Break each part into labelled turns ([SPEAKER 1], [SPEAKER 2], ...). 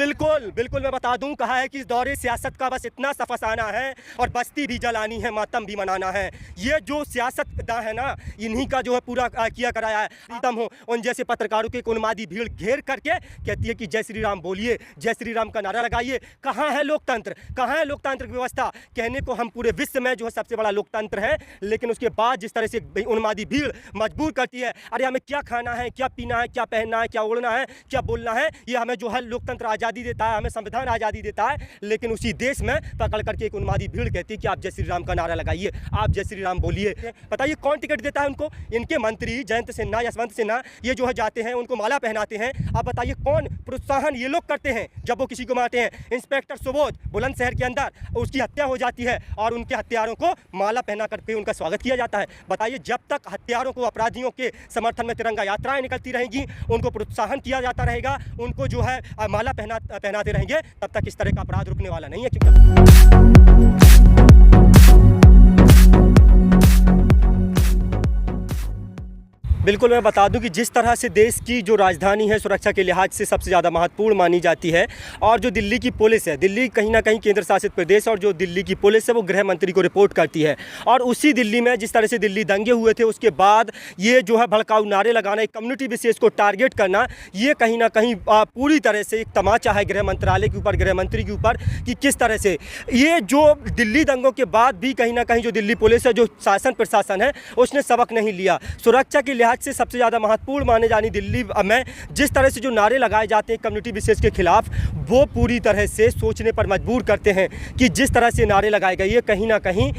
[SPEAKER 1] बिल्कुल बिल्कुल मैं बता दूं, कहा है कि इस दौरे सियासत का बस इतना सा फसाना है और बस्ती भी जलानी है, मातम भी मनाना है। ये जो सियासतदां है ना, इन्हीं का जो है पूरा किया कराया है। प्रीतम हो उन जैसे पत्रकारों के उन्मादी भीड़ घेर करके कहती है कि जय श्री राम बोलिए, जय श्री राम का नारा लगाइए। कहाँ है लोकतंत्र, कहाँ है लोकतांत्रिक व्यवस्था? कहने को हम पूरे विश्व में जो है सबसे बड़ा लोकतंत्र है, लेकिन उसके बाद जिस तरह से उन्मादी भीड़ मजबूर करती है, अरे हमें क्या खाना है, क्या पीना है, क्या पहनना है, क्या ओढ़ना है, क्या बोलना है, ये हमें जो है लोकतंत्र आज़ादी देता है, हमें संविधान आज़ादी देता है। लेकिन उसी देश में पकड़ करके एक उन्मादी भीड़ कहती है कि आप जय श्री राम का नारा लगाइए, आप जय श्री राम बोलिए। बताइए कौन टिकट देता है उनको? इनके मंत्री जयंत सिन्हा, यशवंत सिन्हा, ये जो है जाते हैं, उनको माला पहनाते हैं। आप बताइए कौन प्रोत्साहन ये लोग करते हैं जब वो किसी को मारते हैं? इंस्पेक्टर सुबोध बुलंदशहर के अंदर उसकी हत्या हो जाती है और उनके हत्यारों को माला पहना करके उनका स्वागत किया जाता है। बताइए जब तक हत्यारों को, अपराधियों के समर्थन में तिरंगा यात्राएं निकलती रहेंगी, उनको प्रोत्साहन किया जाता रहेगा, उनको जो है माला पहनाते रहेंगे, तब तक इस तरह का अपराध रुकने वाला नहीं है। क्योंकि बिल्कुल मैं बता दूं कि जिस तरह से देश की जो राजधानी है सुरक्षा के लिहाज से सबसे ज़्यादा महत्वपूर्ण मानी जाती है, और जो दिल्ली की पुलिस है, दिल्ली कहीं ना कहीं केंद्र शासित प्रदेश, और जो दिल्ली की पुलिस है वो गृह मंत्री को रिपोर्ट करती है। और उसी दिल्ली में जिस तरह से दिल्ली दंगे हुए थे, उसके बाद ये जो है भड़काऊ नारे लगाना, एक कम्युनिटी विशेष को टारगेट करना, ये कहीं ना कहीं पूरी तरह से एक तमाचा है गृह मंत्रालय के ऊपर, गृह मंत्री के ऊपर, कि किस तरह से ये जो दिल्ली दंगों के बाद भी कहीं ना कहीं जो दिल्ली पुलिस है, जो शासन प्रशासन है, उसने सबक नहीं लिया। सुरक्षा के से सबसे ज़्यादा महत्वपूर्ण माने जानी दिल्ली में जिस तरह से जो नारे लगाए जाते हैं कम्युनिटी विशेष के खिलाफ, वो पूरी तरह से सोचने पर मजबूर करते हैं कि जिस तरह से नारे लगाए गए, ये कहीं ना कहीं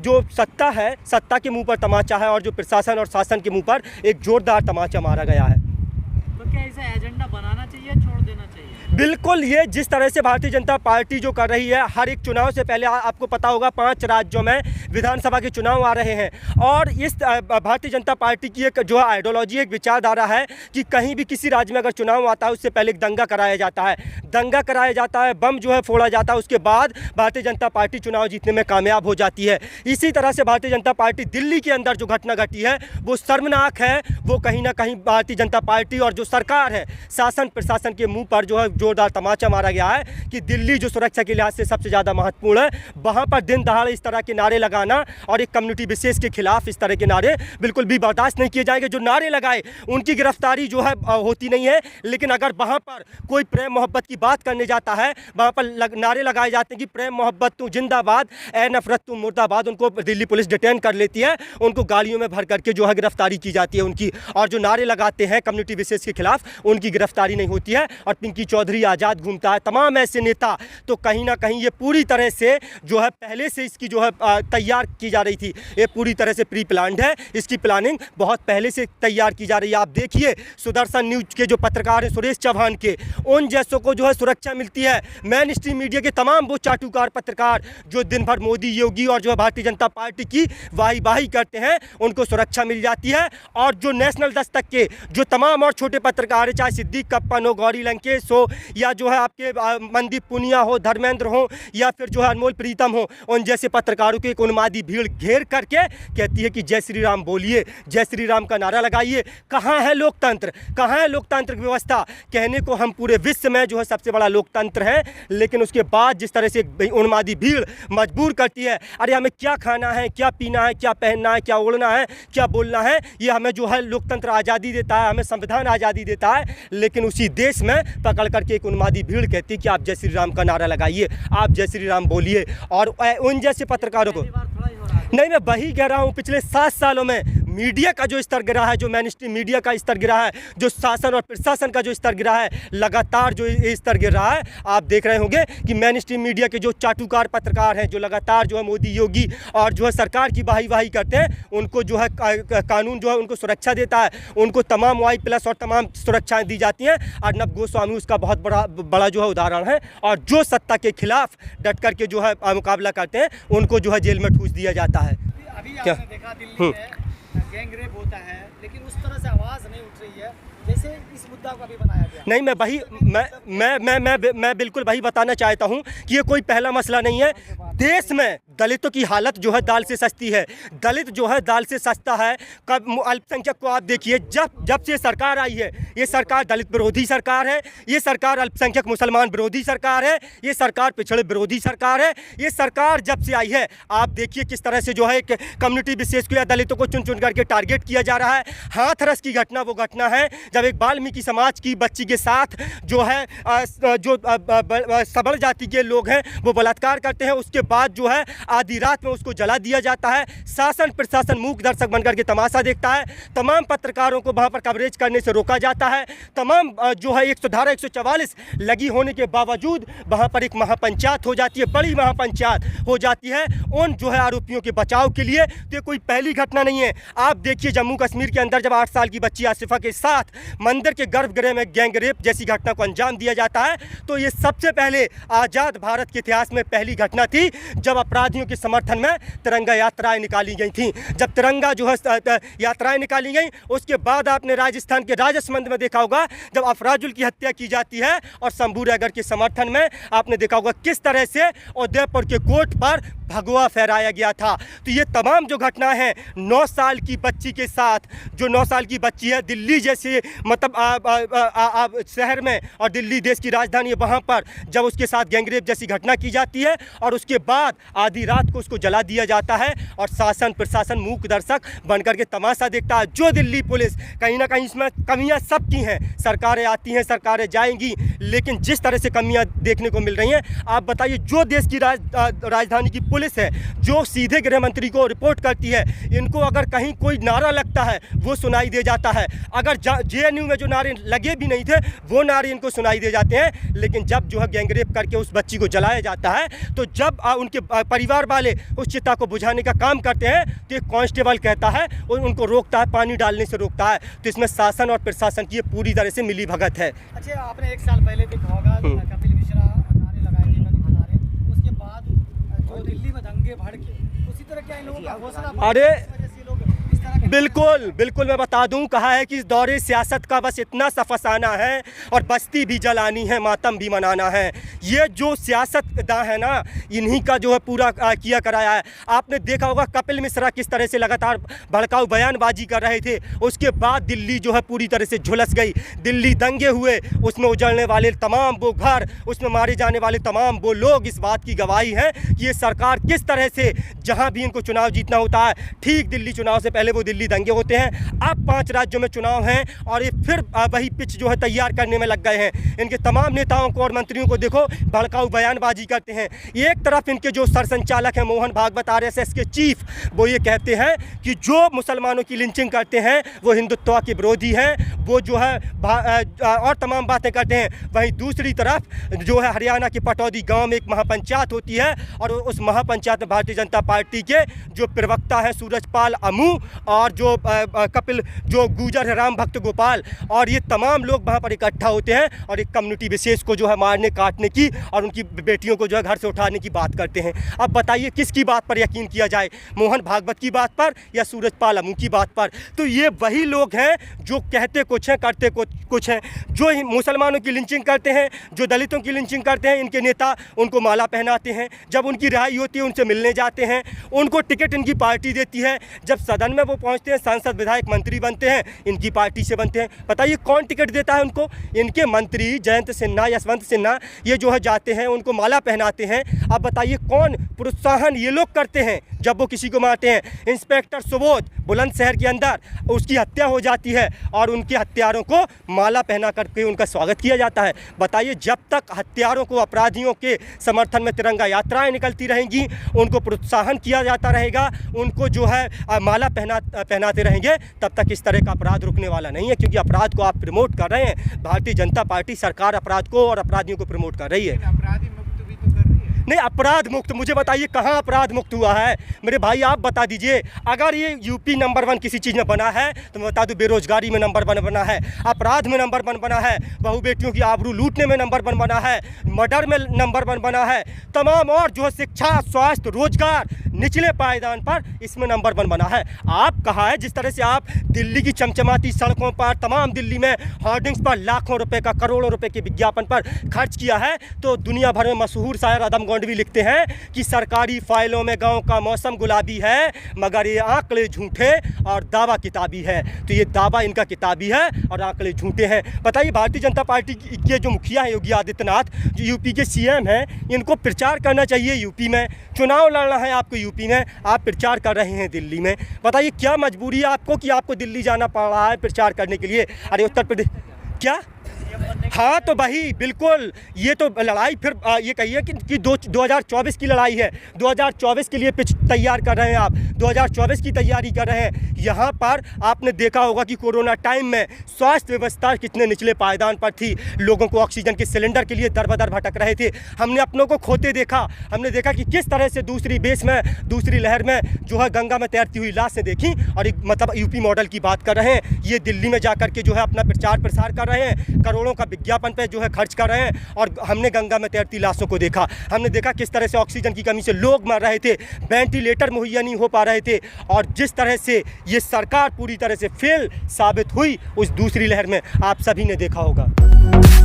[SPEAKER 1] जो सत्ता है, सत्ता के मुंह पर तमाचा है, और जो प्रशासन और शासन के मुंह पर एक जोरदार तमाचा मारा गया है।
[SPEAKER 2] तो क्या इसे एजेंडा बनाना चाहिए, छोड़ देना चाहिए?
[SPEAKER 1] बिल्कुल, ये जिस तरह से भारतीय जनता पार्टी जो कर रही है, हर एक चुनाव से पहले आपको पता होगा 5 राज्यों में विधानसभा के चुनाव आ रहे हैं, और इस भारतीय जनता पार्टी की एक जो आइडियोलॉजी, एक विचारधारा है कि कहीं भी किसी राज्य में अगर चुनाव आता है, उससे पहले एक दंगा कराया जाता है, दंगा कराया जाता है, बम जो है फोड़ा जाता है, उसके बाद भारतीय जनता पार्टी चुनाव जीतने में कामयाब हो जाती है। इसी तरह से भारतीय जनता पार्टी दिल्ली के अंदर जो घटना घटी है वो शर्मनाक है। वो कहीं ना कहीं भारतीय जनता पार्टी और जो सरकार है, शासन प्रशासन के मुँह पर जो है जोरदार तमाचा मारा गया है कि दिल्ली जो सुरक्षा के लिहाज से सबसे ज़्यादा महत्वपूर्ण है, वहाँ पर दिन दहाड़े इस तरह के नारे लगाना और एक कम्युनिटी विशेष के खिलाफ इस तरह के नारे बिल्कुल भी बर्दाश्त नहीं किए जाएंगे। जो नारे लगाए उनकी गिरफ्तारी जो है होती नहीं है, लेकिन अगर वहाँ पर कोई प्रेम मोहब्बत की बात करने जाता है, वहाँ पर नारे लगाए जाते हैं कि प्रेम मोहब्बत तू जिंदाबाद, ए नफरत तू मुर्दाबाद, उनको दिल्ली पुलिस डिटेन कर लेती है, उनको गाड़ियों में भर करके जो है गिरफ्तारी की जाती है उनकी। और जो नारे लगाते हैं कम्युनिटी विशेष के खिलाफ, उनकी गिरफ्तारी नहीं होती है। और पिंकी चौधरी आज़ाद घूमता है, तमाम ऐसे नेता, तो कहीं ना कहीं ये पूरी तरह से जो है पहले से इसकी जो है तैयार की जा रही थी, ये पूरी तरह से प्री प्लान्ड है, इसकी प्लानिंग बहुत पहले से तैयार की जा रही है। आप देखिए सुदर्शन न्यूज के जो पत्रकार हैं सुरेश चौहान के, उन जैसों को जो है सुरक्षा मिलती है। मेन स्ट्रीम मीडिया के तमाम वो चाटुकार पत्रकार जो दिन भर मोदी, योगी और जो है भारतीय जनता पार्टी की वाही करते हैं, उनको सुरक्षा मिल जाती है। और जो नेशनल दस्तक के जो तमाम और छोटे पत्रकार हैं, चाहे सिद्दीक कप्पन हो, गौरी लंकेश हो, या जो है आपके मनदीप पुनिया हो, धर्मेंद्र हो, या फिर जो है अनमोल प्रीतम हो, उन जैसे पत्रकारों की एक उन्मादी भीड़ घेर करके कहती है कि जय श्री राम बोलिए, जय श्री राम का नारा लगाइए। कहाँ है लोकतंत्र, कहाँ है लोकतांत्रिक व्यवस्था? कहने को हम पूरे विश्व में जो है सबसे बड़ा लोकतंत्र है, लेकिन उसके बाद जिस तरह से उन्मादी भीड़ मजबूर करती है, अरे हमें क्या खाना है, क्या पीना है, क्या पहनना है, क्या ओढ़ना है, क्या बोलना है, ये हमें जो है लोकतंत्र आज़ादी देता है, हमें संविधान आज़ादी देता है। लेकिन उसी देश में पकड़ करके एक उन्मादी भीड़ कहती है कि आप जय श्री राम का नारा लगाइए, आप जय श्री राम बोलिए। और उन जैसे पत्रकारों को नहीं, मैं वही कह रहा हूँ, पिछले 7 सालों में मीडिया का जो स्तर गिरा है, जो मेन स्ट्रीम मीडिया का स्तर गिरा है, जो शासन और प्रशासन का जो स्तर गिरा है, लगातार जो स्तर गिर रहा है। आप देख रहे होंगे कि मेन स्ट्रीम मीडिया के जो चाटुकार पत्रकार हैं, जो लगातार जो है मोदी, योगी और जो है सरकार की वाही करते हैं, उनको जो है कानून जो है उनको सुरक्षा देता है, उनको तमाम Y+ और तमाम सुरक्षाएँ दी जाती हैं। अर्नब गोस्वामी उसका बहुत बड़ा जो है उदाहरण है। और जो सत्ता के खिलाफ डट करके जो है मुकाबला करते हैं, उनको जो है जेल में ठूस दिया जाता है।
[SPEAKER 2] अभी आपने देखा दिल्ली में गैंग रेप होता है, लेकिन उस तरह से आवाज़ नहीं उठ रही है जैसे
[SPEAKER 3] इस मुद्दा को अभी बनाया गया?
[SPEAKER 1] नहीं, मैं बिल्कुल वही बताना चाहता हूं कि ये कोई पहला मसला नहीं है। देश में दलितों की हालत जो है दाल से सस्ती है, दलित जो है दाल से सस्ता है। कब अल्पसंख्यक को आप देखिए, जब से सरकार आई है, ये सरकार दलित विरोधी सरकार है, ये सरकार अल्पसंख्यक मुसलमान विरोधी सरकार है, ये सरकार पिछड़े विरोधी सरकार है। ये सरकार जब से आई है, आप देखिए किस तरह से जो है कम्युनिटी विशेष को या दलितों को चुन चुन करके टारगेट किया जा रहा है। हाथरस की घटना वो घटना है जब एक वाल्मीकि समाज की बच्ची के साथ जो है सबल जाति के लोग हैं वो बलात्कार करते हैं। उसके बाद जो है आधी रात में उसको जला दिया जाता है। शासन प्रशासन मूक दर्शक बनकर के तमाशा देखता है। तमाम पत्रकारों को वहाँ पर कवरेज करने से रोका जाता है। तमाम जो है 144 लगी होने के बावजूद वहाँ पर एक महापंचायत हो जाती है, बड़ी महापंचायत हो जाती है उन जो है आरोपियों के बचाव के लिए। तो ये कोई पहली घटना नहीं है। आप देखिए जम्मू कश्मीर के अंदर जब 8 साल की बच्ची आसिफा के साथ मंदिर के गर्भगृह में गैंग रेप जैसी घटना को अंजाम दिया जाता है, तो ये सबसे पहले आज़ाद भारत के इतिहास में पहली घटना थी जब अपराधियों के समर्थन में तिरंगा यात्राएं निकाली गई थी। जब तिरंगा जो है यात्राएं निकाली गई, उसके बाद आपने राजस्थान के राजसमंद में देखा होगा जब अफराजुल की हत्या की जाती है और शंभू रैगर के समर्थन में आपने देखा होगा किस तरह से उदयपुर के कोर्ट पर भगवा फहराया गया था। तो ये तमाम जो घटना है 9 साल की बच्ची के साथ, जो 9 साल की बच्ची है, दिल्ली जैसे मतलब शहर में और दिल्ली देश की राजधानी है, वहाँ पर जब उसके साथ गैंगरेप जैसी घटना की जाती है और उसके बाद आधी रात को उसको जला दिया जाता है और शासन प्रशासन मूक दर्शक बनकर के तमाशा देखता है। जो दिल्ली पुलिस कहीं ना कहीं इसमें कमियाँ सबकी हैं, सरकारें आती हैं सरकारें जाएंगी, लेकिन जिस तरह से कमियाँ देखने को मिल रही हैं, आप बताइए जो देश की राजधानी की पुलिस है जो सीधे गृह मंत्री को रिपोर्ट करती है, इनको अगर कहीं कोई नारा लगता है वो सुनाई दे जाता है। अगर JNU में जो नारे लगे भी नहीं थे वो नारे इनको सुनाई दे जाते हैं। लेकिन जब जो है गैंगरेप करके उस बच्ची को जलाया जाता है, तो जब उनके परिवार वाले उस चिता को बुझाने का काम करते हैं तो एक कांस्टेबल कहता है और उनको रोकता है, पानी डालने से रोकता है। तो इसमें शासन और प्रशासन की पूरी तरह से मिली भगत है।
[SPEAKER 3] अच्छा, आपने 1 साल पहले देखा होगा कपिल मिश्रा नारे लगाए थे, नारे, उसके बाद जो दिल्ली में दंगे भड़के, उसी तरह क्या इन लोगों का हौसला?
[SPEAKER 1] अरे
[SPEAKER 3] लोग इस तरह
[SPEAKER 1] बिल्कुल मैं बता दूं, कहा है कि इस दौरे सियासत का बस इतना सा फसाना है और बस्ती भी जलानी है, मातम भी मनाना है। ये जो सियासतदां है ना, इन्हीं का जो है पूरा किया कराया है। आपने देखा होगा कपिल मिश्रा किस तरह से लगातार भड़काऊ बयानबाजी कर रहे थे, उसके बाद दिल्ली जो है पूरी तरह से झुलस गई। दिल्ली दंगे हुए, उसमें उजड़ने वाले तमाम वो घर, उसमें मारे जाने वाले तमाम वो लोग इस बात की गवाही है कि ये सरकार किस तरह से जहाँ भी इनको चुनाव जीतना होता है, ठीक दिल्ली चुनाव से पहले वो दिल्ली दंगे होते हैं। अब 5 राज्यों में चुनाव हैं और ये फिर वही पिच जो है तैयार करने में लग गए हैं। इनके तमाम नेताओं को और मंत्रियों को देखो भड़काऊ बयानबाजी करते हैं। एक तरफ इनके जो सरसंचालक हैं मोहन भागवत RSS के चीफ, वो ये कहते हैं कि जो मुसलमानों की लिंचिंग करते हैं वो हिंदुत्व के विरोधी हैं, वो जो है और तमाम बातें करते हैं। वहीं दूसरी तरफ जो है हरियाणा के पटौदी गाँव में एक महापंचायत होती है और उस महापंचायत में भारतीय जनता पार्टी के जो प्रवक्ता हैं सूरजपाल अमू और जो कपिल जो गुजर है राम भक्त गोपाल, और ये तमाम लोग वहाँ पर इकट्ठा होते हैं और एक कम्युनिटी विशेष को जो है मारने काटने की और उनकी बेटियों को जो है घर से उठाने की बात करते हैं। अब बताइए किसकी बात पर यकीन किया जाए, मोहन भागवत की बात पर या सूरजपाल अमू की बात पर? तो ये वही लोग हैं जो कहते कुछ हैं करते कुछ हैं। जो मुसलमानों की लिंचिंग करते हैं, जो दलितों की लिंचिंग करते हैं, इनके नेता उनको माला पहनाते हैं। जब उनकी रिहाई होती है उनसे मिलने जाते हैं, उनको टिकट इनकी पार्टी देती है। जब सदन में वो पहुंचते हैं, सांसद विधायक मंत्री बनते हैं, इनकी पार्टी से बनते हैं। बताइए कौन टिकट देता है उनको? इनके मंत्री जयंत सिन्हा, यशवंत सिन्हा, ये जो है जाते हैं उनको माला पहनाते हैं। अब बताइए कौन प्रोत्साहन ये लोग करते हैं जब वो किसी को मारते हैं? इंस्पेक्टर सुबोध बुलंदशहर के अंदर उसकी हत्या हो जाती है और उनके हत्यारों को माला पहना करके उनका स्वागत किया जाता है। बताइए जब तक हत्यारों को, अपराधियों के समर्थन में तिरंगा यात्राएं निकलती रहेंगी, उनको प्रोत्साहन किया जाता रहेगा, उनको जो है माला पहनाते रहेंगे, तब तक इस तरह का अपराध रुकने वाला नहीं है। क्योंकि अपराध को आप प्रमोट कर रहे हैं, भारतीय जनता पार्टी सरकार अपराध को और अपराधियों को प्रमोट कर रही है।
[SPEAKER 4] अपराधी मुक्त भी तो कर रही है।
[SPEAKER 1] नहीं, अपराध मुक्त मुझे बताइए कहाँ अपराध मुक्त हुआ है मेरे भाई, आप बता दीजिए। अगर ये यूपी नंबर 1 किसी चीज़ में बना है तो मैं बता दूं बेरोजगारी में नंबर 1 बना है, अपराध में नंबर 1 बना है, बहू बेटियों की आबरू लूटने में नंबर 1 बना है, मर्डर में नंबर 1 बना है, तमाम और जो है शिक्षा, स्वास्थ्य, रोजगार, निचले पायदान पर इसमें नंबर 1 बना है। आप कहा है जिस तरह से आप दिल्ली की चमचमाती सड़कों पर, तमाम दिल्ली में होर्डिंग्स पर लाखों रुपए का, करोड़ों रुपए के विज्ञापन पर खर्च किया है, तो दुनिया भर में मशहूर शायर अदम गोंडवी लिखते हैं कि सरकारी फाइलों में गांव का मौसम गुलाबी है, मगर ये आंकड़े झूठे और दावा किताबी है। तो ये दावा इनका किताबी है और आंकड़े झूठे हैं। बताइए, भारतीय जनता पार्टी के जो मुखिया हैं योगी आदित्यनाथ, जो यूपी के सीएम हैं, इनको प्रचार करना चाहिए यूपी में, चुनाव लड़ना है आपको यूपी में, आप प्रचार कर रहे हैं दिल्ली में। बताइए क्या मजबूरी है आपको कि आपको दिल्ली जाना पड़ रहा है प्रचार करने के लिए? अरे उत्तर प्रदेश क्या? हाँ तो भाई बिल्कुल, ये तो लड़ाई फिर ये कहिए कि 2024 की लड़ाई है, 2024 के लिए पिच तैयार कर रहे हैं आप, 2024 की तैयारी कर रहे हैं। यहाँ पर आपने देखा होगा कि कोरोना टाइम में स्वास्थ्य व्यवस्था कितने निचले पायदान पर थी, लोगों को ऑक्सीजन के सिलेंडर के लिए दर बदर भटक रहे थे। हमने अपनों को खोते देखा, हमने देखा कि किस तरह से दूसरी बेस में, दूसरी लहर में जो है गंगा में तैरती हुई लाशें देखी, और एक मतलब यूपी मॉडल की बात कर रहे हैं। ये दिल्ली में जाकर के जो है अपना प्रचार प्रसार कर रहे हैं, करोड़ों का विज्ञापन पे जो है खर्च कर रहे हैं, और हमने गंगा में तैरती लाशों को देखा। हमने देखा किस तरह से ऑक्सीजन की कमी से लोग मर रहे थे, वेंटिलेटर मुहैया नहीं हो पा रहे थे, और जिस तरह से ये सरकार पूरी तरह से फेल साबित हुई उस दूसरी लहर में, आप सभी ने देखा होगा।